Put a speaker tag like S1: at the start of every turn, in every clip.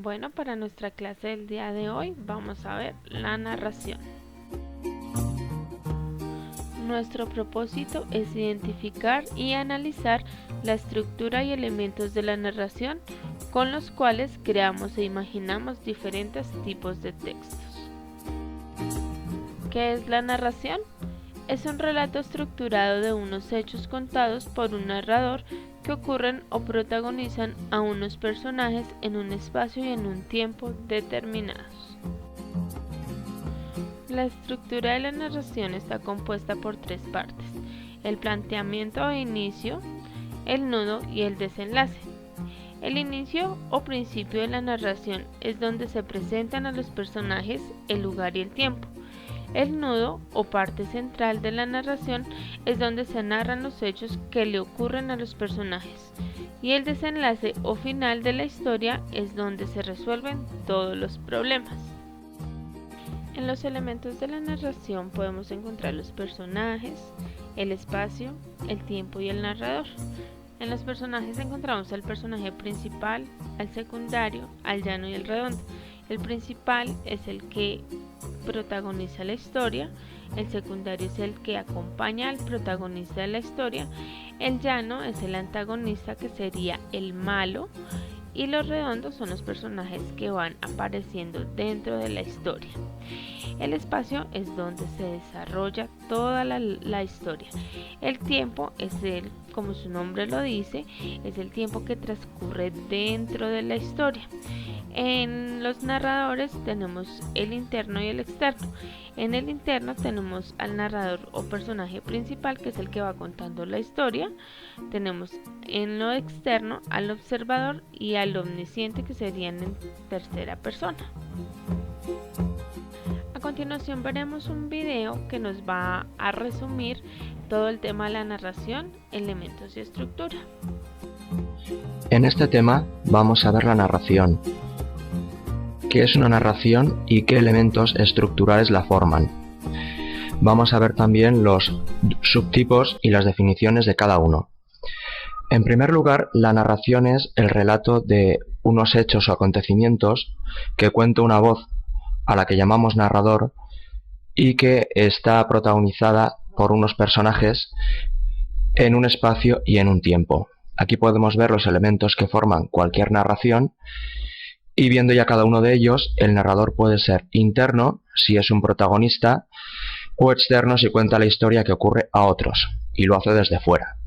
S1: Bueno, para nuestra clase del día de hoy vamos a ver la narración. Nuestro propósito es identificar y analizar la estructura y elementos de la narración con los cuales creamos e imaginamos diferentes tipos de textos. ¿Qué es la narración? Es un relato estructurado de unos hechos contados por un narrador que ocurren o protagonizan a unos personajes en un espacio y en un tiempo determinados. La estructura de la narración está compuesta por tres partes: el planteamiento o inicio, el nudo y el desenlace. El inicio o principio de la narración es donde se presentan a los personajes, el lugar y el tiempo. El nudo o parte central de la narración es donde se narran los hechos que le ocurren a los personajes, y el desenlace o final de la historia es donde se resuelven todos los problemas. En los elementos de la narración podemos encontrar los personajes, el espacio, el tiempo y el narrador. En los personajes encontramos al personaje principal, al secundario, al llano y al redondo. El principal es el que protagoniza la historia, el secundario es el que acompaña al protagonista de la historia, el llano es el antagonista, que sería el malo, y los redondos son los personajes que van apareciendo dentro de la historia. El espacio es donde se desarrolla toda la historia. El tiempo es como su nombre lo dice, es el tiempo que transcurre dentro de la historia. En los narradores tenemos el interno y el externo. En el interno tenemos al narrador o personaje principal, que es el que va contando la historia. Tenemos en lo externo al observador y al omnisciente, que serían en tercera persona. A continuación veremos un video que nos va a resumir todo el tema de la narración, elementos y estructura.
S2: En este tema vamos a ver la narración. ¿Qué es una narración y qué elementos estructurales la forman? Vamos a ver también los subtipos y las definiciones de cada uno. En primer lugar, la narración es el relato de unos hechos o acontecimientos que cuenta una voz a la que llamamos narrador y que está protagonizada por unos personajes en un espacio y en un tiempo. Aquí podemos ver los elementos que forman cualquier narración. Y viendo ya cada uno de ellos, el narrador puede ser interno, si es un protagonista, o externo si cuenta la historia que ocurre a otros, y lo hace desde fuera.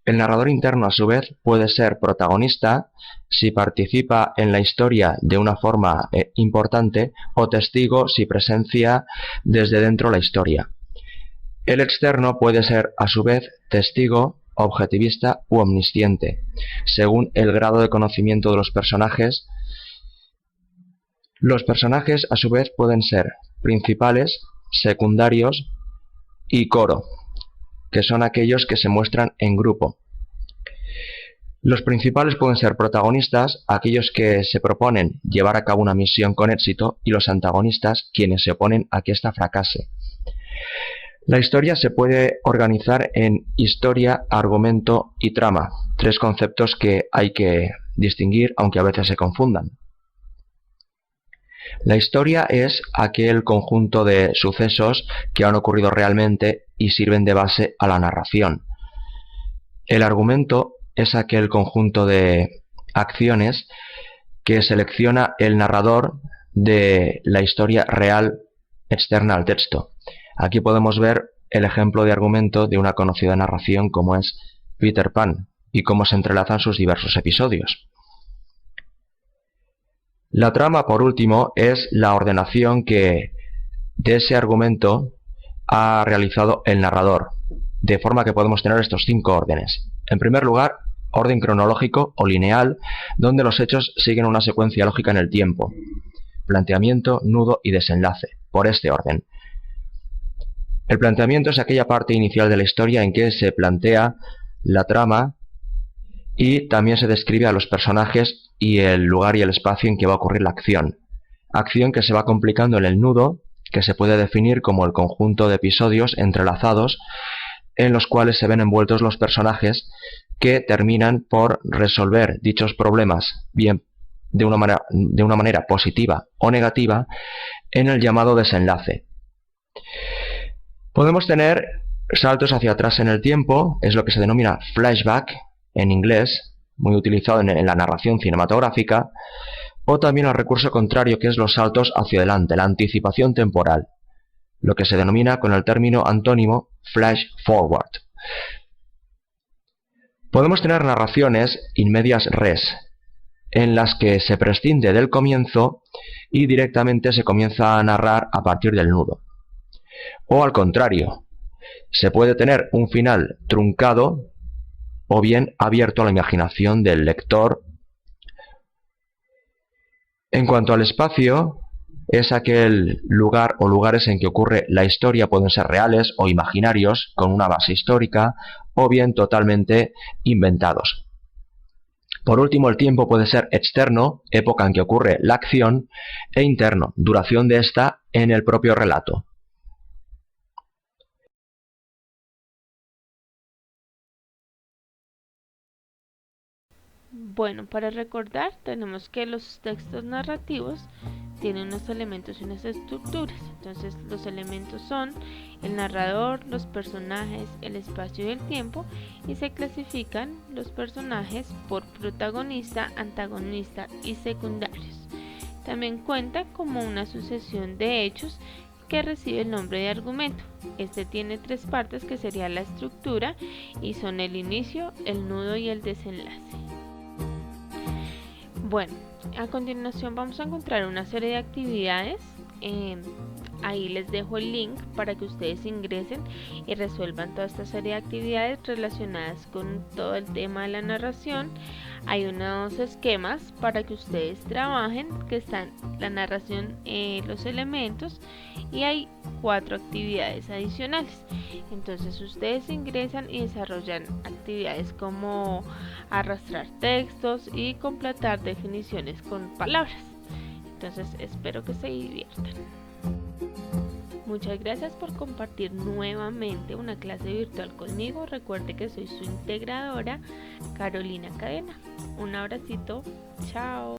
S2: El narrador interno, a su vez, puede ser protagonista si participa en la historia de una forma importante, o testigo si presencia desde dentro la historia. El externo puede ser, a su vez, testigo, objetivista u omnisciente, según el grado de conocimiento de los personajes. Los personajes, a su vez, pueden ser principales, secundarios y coro, que son aquellos que se muestran en grupo. Los principales pueden ser protagonistas, aquellos que se proponen llevar a cabo una misión con éxito, y los antagonistas, quienes se oponen a que ésta fracase. La historia se puede organizar en historia, argumento y trama, tres conceptos que hay que distinguir, aunque a veces se confundan. La historia es aquel conjunto de sucesos que han ocurrido realmente y sirven de base a la narración. El argumento es aquel conjunto de acciones que selecciona el narrador de la historia real externa al texto. Aquí podemos ver el ejemplo de argumento de una conocida narración como es Peter Pan y cómo se entrelazan sus diversos episodios. La trama, por último, es la ordenación que de ese argumento ha realizado el narrador, de forma que podemos tener estos 5 órdenes. En primer lugar, orden cronológico o lineal, donde los hechos siguen una secuencia lógica en el tiempo. Planteamiento, nudo y desenlace, por este orden. El planteamiento es aquella parte inicial de la historia en que se plantea la trama y también se describe a los personajes y el lugar y el espacio en que va a ocurrir la acción. Acción que se va complicando en el nudo, que se puede definir como el conjunto de episodios entrelazados en los cuales se ven envueltos los personajes que terminan por resolver dichos problemas, bien de una manera positiva o negativa en el llamado desenlace. Podemos tener saltos hacia atrás en el tiempo, es lo que se denomina flashback en inglés, muy utilizado en la narración cinematográfica, o también el recurso contrario, que es los saltos hacia adelante, la anticipación temporal, lo que se denomina con el término antónimo flash forward. Podemos tener narraciones in medias res, en las que se prescinde del comienzo y directamente se comienza a narrar a partir del nudo. O al contrario, se puede tener un final truncado o bien abierto a la imaginación del lector. En cuanto al espacio, es aquel lugar o lugares en que ocurre la historia, pueden ser reales o imaginarios, con una base histórica, o bien totalmente inventados. Por último, el tiempo puede ser externo, época en que ocurre la acción, e interno, duración de esta en el propio relato.
S1: Bueno, para recordar tenemos que los textos narrativos tienen unos elementos y unas estructuras. Entonces los elementos son el narrador, los personajes, el espacio y el tiempo, y se clasifican los personajes por protagonista, antagonista y secundarios. También cuenta como una sucesión de hechos que recibe el nombre de argumento. Este tiene tres partes, que sería la estructura, y son el inicio, el nudo y el desenlace. Bueno, a continuación vamos a encontrar una serie de actividades. Ahí les dejo el link para que ustedes ingresen y resuelvan toda esta serie de actividades relacionadas con todo el tema de la narración. Hay unos esquemas para que ustedes trabajen, que están la narración, los elementos, y hay 4 actividades adicionales. Entonces ustedes ingresan y desarrollan actividades como arrastrar textos y completar definiciones con palabras. Entonces espero que se diviertan. Muchas gracias por compartir nuevamente una clase virtual conmigo. Recuerde que soy su integradora, Carolina Cadena. Un abracito. Chao.